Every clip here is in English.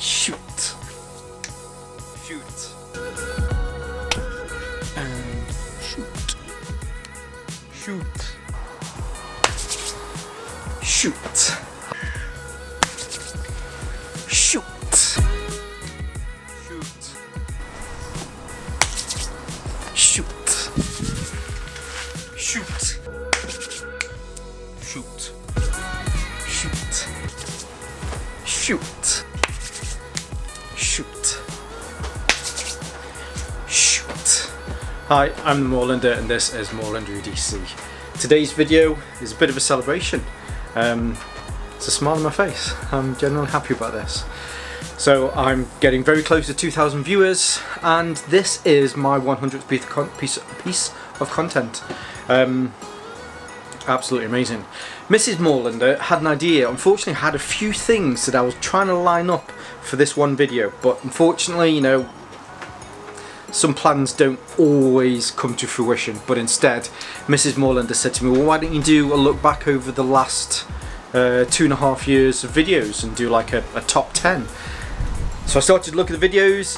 Shoot. Shoot. And shoot. Shoot. Shoot. Shoot. Shoot. Shoot. Shoot. Shoot. Shoot. Shoot. Shoot. Hi, I'm the Moorlander and this is Moorlander EDC. Today's video is a bit of a celebration. It's a smile on my face. I'm genuinely happy about this. So I'm getting very close to 2,000 viewers and this is my 100th piece of content. Absolutely amazing. Mrs. Moorlander had an idea. Unfortunately, I had a few things that I was trying to line up for this one video, but unfortunately, you know, some plans don't always come to fruition. But instead, Mrs. Moorlander said to me, well, why don't you do a look back over the last 2.5 years of videos and do like a top 10. So I started looking at the videos.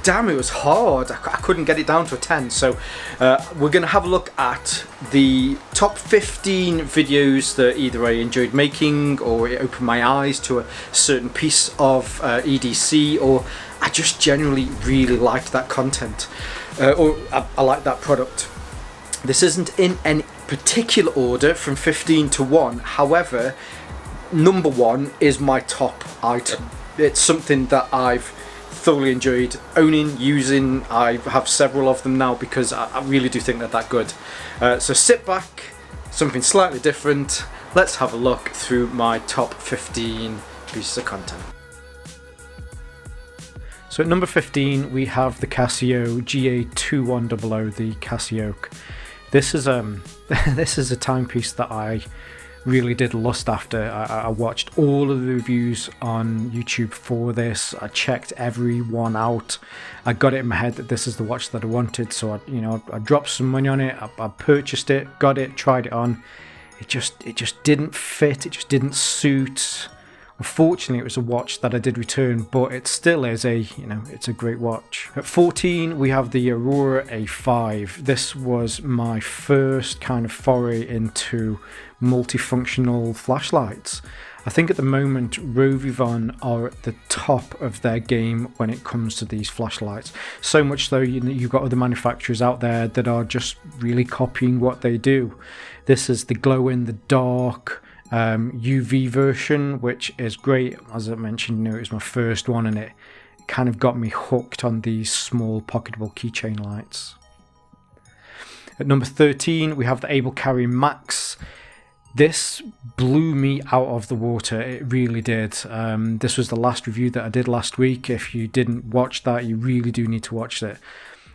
Damn, it was hard. I couldn't get it down to a 10. So we're going to have a look at the top 15 videos that either I enjoyed making or it opened my eyes to a certain piece of EDC, or I just genuinely really liked that content, or I liked that product. This isn't in any particular order from 15 to 1. However, number 1 is my top item. It's something that I've thoroughly enjoyed owning, using. I have several of them now because I really do think they're that good. So sit back, something slightly different. Let's have a look through my top 15 pieces of content. So at number 15 we have the Casio GA2100, the Casio. This is a timepiece that I really did lust after. I watched all of the reviews on YouTube for this. I checked every one out. I got it in my head that this is the watch that I wanted, so I dropped some money on it. I purchased it, got it, tried it on. It just didn't fit. It just didn't suit. Unfortunately, it was a watch that I did return, but it still is it's a great watch. At 14, we have the Aurora A5. This was my first kind of foray into multifunctional flashlights. I think at the moment, Rovyvon are at the top of their game when it comes to these flashlights. So much so, you've got other manufacturers out there that are just really copying what they do. This is the glow in the dark UV version, which is great. As I mentioned, it was my first one and it kind of got me hooked on these small pocketable keychain lights. At number 13 we have the Able Carry Max. This blew me out of the water, it really did. This was the last review that I did last week. If you didn't watch that, you really do need to watch it.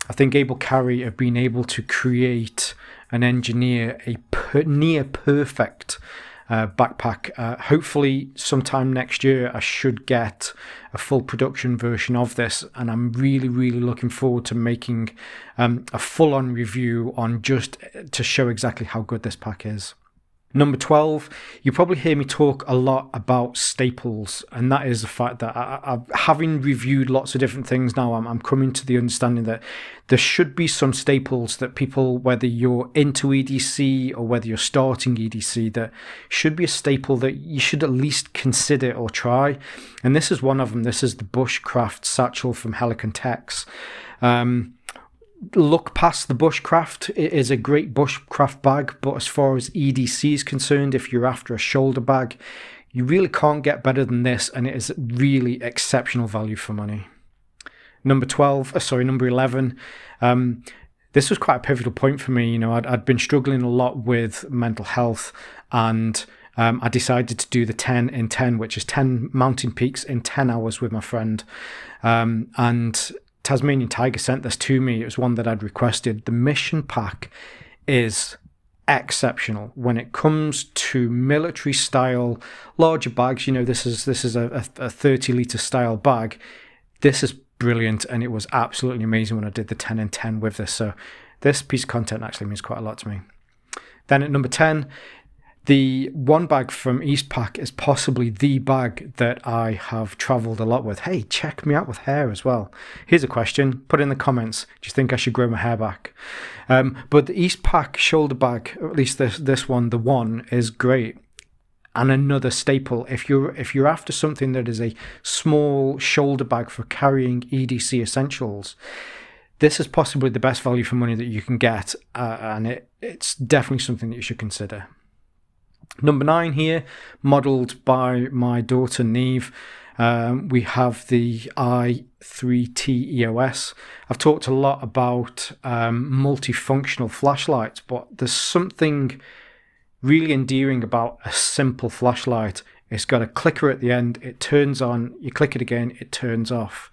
I think Able Carry have been able to create and engineer a near perfect backpack. Hopefully sometime next year I should get a full production version of this, and I'm really looking forward to making a full-on review on just to show exactly how good this pack is. Number 12, you probably hear me talk a lot about staples, and that is the fact that having reviewed lots of different things now, I'm coming to the understanding that there should be some staples that people, whether you're into EDC or whether you're starting EDC, that should be a staple that you should at least consider or try. And this is one of them. This is the Bushcraft Satchel from Helicontex. Look past the Bushcraft. It is a great Bushcraft bag, but as far as EDC is concerned, if you're after a shoulder bag, you really can't get better than this, and it is really exceptional value for money. Number 11. This was quite a pivotal point for me. I'd been struggling a lot with mental health, and I decided to do the 10 in 10, which is 10 mountain peaks in 10 hours with my friend. And Tasmanian Tiger sent this to me. It was one that I'd requested. The mission pack is exceptional when it comes to military style larger bags. This is a 30-litre style bag. This is brilliant, and it was absolutely amazing when I did the 10 in 10 with this. So this piece of content actually means quite a lot to me. Then at number 10, The one bag from Eastpak is possibly the bag that I have travelled a lot with. Hey, check me out with hair as well. Here's a question. Put in the comments. Do you think I should grow my hair back? But the Eastpak shoulder bag, or at least this one, the one, is great. And another staple, if you're after something that is a small shoulder bag for carrying EDC essentials, this is possibly the best value for money that you can get, and it's definitely something that you should consider. Number 9 here, modelled by my daughter Neve. We have the i3T EOS. I've talked a lot about multifunctional flashlights, but there's something really endearing about a simple flashlight. It's got a clicker at the end, it turns on, you click it again, it turns off.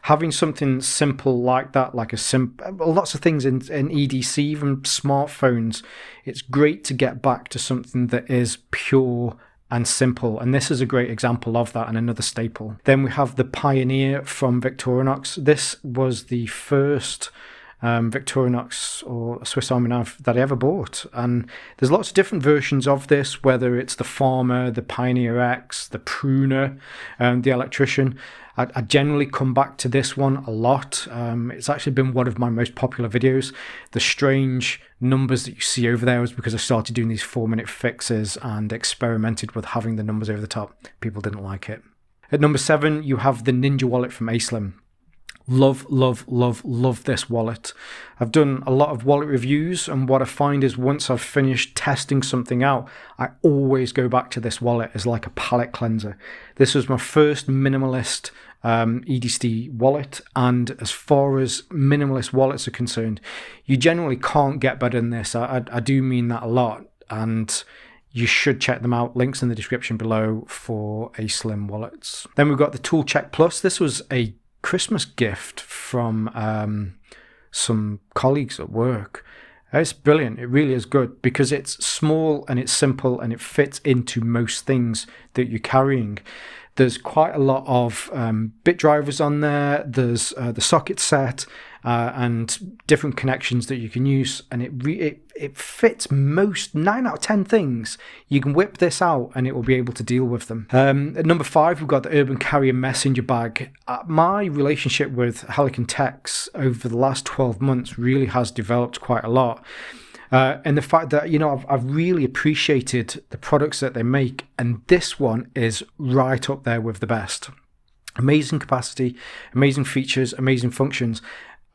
Having something simple like that, like lots of things in EDC, even smartphones, it's great to get back to something that is pure and simple. And this is a great example of that and another staple. Then we have the Pioneer from Victorinox. This was the first Victorinox or Swiss Army knife that I ever bought, and there's lots of different versions of this, whether it's the Farmer, the Pioneer X, the Pruner, the Electrician. I generally come back to this one a lot. It's actually been one of my most popular videos. The strange numbers that you see over there was because I started doing these 4-minute fixes and experimented with having the numbers over the top. People didn't like it. At number 7, you have the Ninja wallet from ASlim. Love, love, love, love this wallet. I've done a lot of wallet reviews, and what I find is once I've finished testing something out, I always go back to this wallet as like a palette cleanser. This was my first minimalist EDC wallet, and as far as minimalist wallets are concerned, you generally can't get better than this. I do mean that a lot, and you should check them out. Links in the description below for ASlim wallets. Then we've got the Tool Check Plus. This was a Christmas gift from some colleagues at work. It's brilliant. It really is good because it's small and it's simple and it fits into most things that you're carrying. There's quite a lot of bit drivers on there. There's the socket set and different connections that you can use, and it fits most 9 out of 10 things. You can whip this out and it will be able to deal with them. At number 5, we've got the Urban Carrier Messenger Bag. My relationship with Helicontex over the last 12 months really has developed quite a lot. And the fact that, I've really appreciated the products that they make, and this one is right up there with the best. Amazing capacity, amazing features, amazing functions,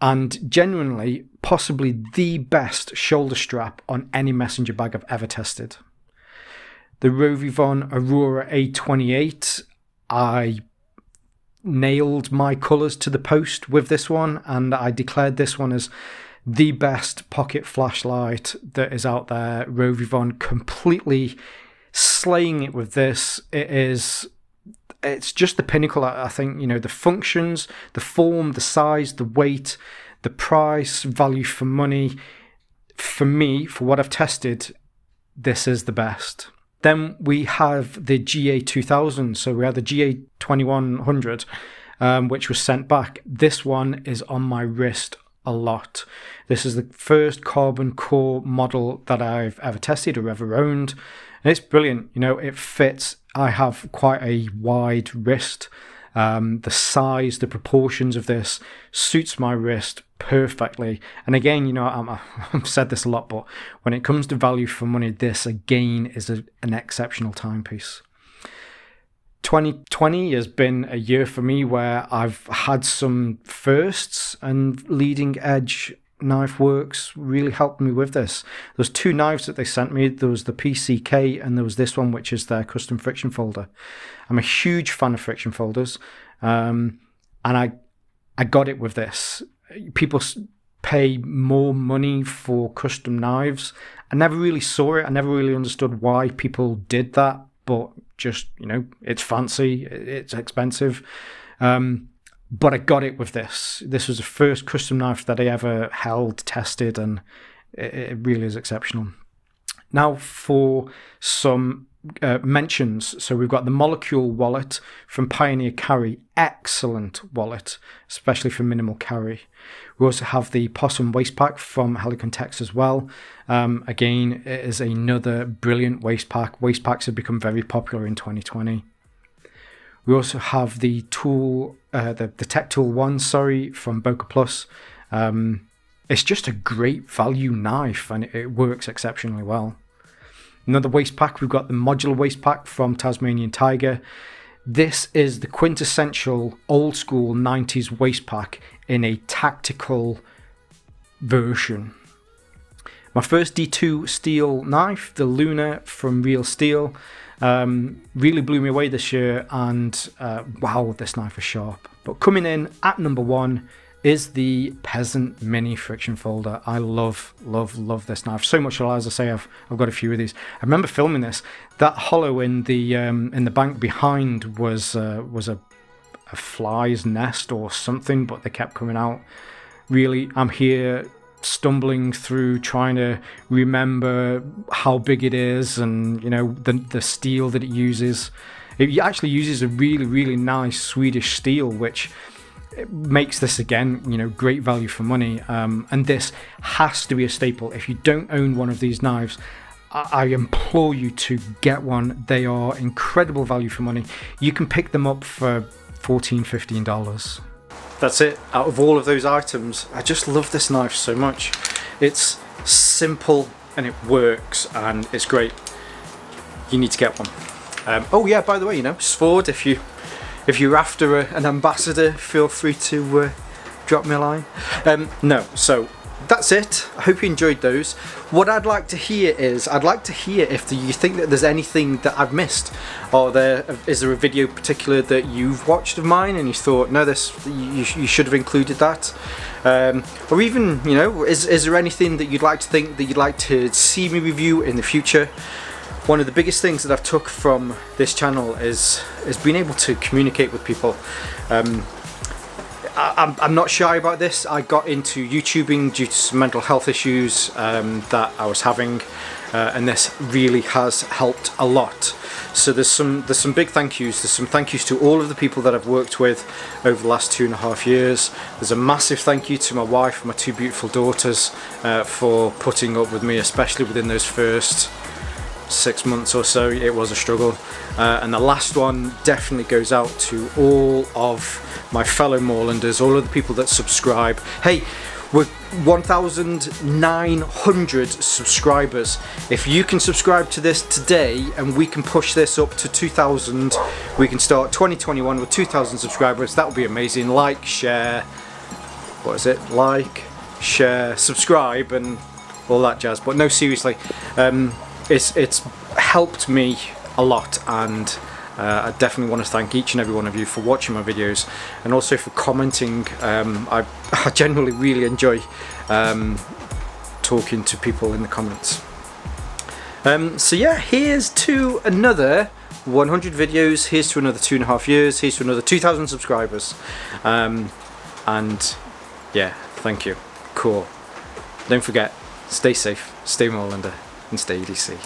and genuinely possibly the best shoulder strap on any messenger bag I've ever tested. The Rovyvon Aurora A28, I nailed my colours to the post with this one, and I declared this one as the best pocket flashlight that is out there. Rovyvon completely slaying it with this. It's just the pinnacle. I think, the functions, the form, the size, the weight, the price, value for money. For me, for what I've tested, this is the best. Then we have the GA2000. So we have the GA2100, which was sent back. This one is on my wrist a lot. This is the first carbon core model that I've ever tested or ever owned, and it's brilliant. It fits. I have quite a wide wrist. The size, the proportions of this suits my wrist perfectly. And again, I've said this a lot, but when it comes to value for money, this again is an exceptional timepiece. 2020 has been a year for me where I've had some firsts, and Leading Edge Knife Works really helped me with this. There's 2 knives that they sent me. There was the PCK and there was this one, which is their custom friction folder. I'm a huge fan of friction folders, and I got it with this. People pay more money for custom knives. I never really saw it. I never really understood why people did that, but just, it's fancy, it's expensive. But I got it with this. This was the first custom knife that I ever held, tested, and it really is exceptional. Now for some mentions. So we've got the Molecule wallet from Pioneer Carry, excellent wallet, especially for minimal carry. We also have the Possum waist pack from Helicontex as well. Again, it is another brilliant waist pack. Waist packs have become very popular in 2020. We also have the tool, the Tech Tool 1, from Boca Plus. It's just a great value knife, and it works exceptionally well. Another waist pack, we've got the modular waist pack from Tasmanian Tiger. This is the quintessential old school 90s waist pack in a tactical version. My first D2 steel knife, the Luna from Real Steel, really blew me away this year, and wow, this knife is sharp. But coming in at number 1 is the Peasant Mini Friction Folder. I love this knife so much. As I say, I've got a few of these. I remember filming this. That hollow in the bank behind was a fly's nest or something, but they kept coming out. Really, I'm here stumbling through trying to remember how big it is, and the steel that it uses. It actually uses a really nice Swedish steel, which it makes this again, great value for money. And this has to be a staple. If you don't own one of these knives, I implore you to get one. They are incredible value for money. You can pick them up for $14-15. That's it. Out of all of those items, I just love this knife so much. It's simple and it works and it's great. You need to get one. Oh yeah, by the way, Svord, if you're after an ambassador, feel free to drop me a line. No, so that's it. I hope you enjoyed those. What I'd like to hear is, if you think that there's anything that I've missed, or is there a video particular that you've watched of mine and you thought, no, you should have included that, or even, is there anything that you'd like to see me review in the future? One of the biggest things that I've took from this channel is being able to communicate with people. I'm not shy about this. I got into YouTubing due to some mental health issues that I was having, and this really has helped a lot. So there's some big thank yous. There's some thank yous to all of the people that I've worked with over the last 2.5 years. There's a massive thank you to my wife and my 2 beautiful daughters for putting up with me, especially within those first 6 months or so. It was a struggle. And the last one definitely goes out to all of my fellow Moorlanders, all of the people that subscribe. Hey, we're 1,900 subscribers. If you can subscribe to this today and we can push this up to 2,000, we can start 2021 with 2,000 subscribers. That would be amazing. Like, share, like, share, subscribe and all that jazz. But no, seriously, it's helped me a lot, and I definitely want to thank each and every one of you for watching my videos and also for commenting. I generally really enjoy talking to people in the comments. So yeah, here's to another 100 videos, here's to another 2.5 years, here's to another 2,000 subscribers, and yeah, thank you. Cool. Don't forget, stay safe, stay Moorlander, and stay EDC.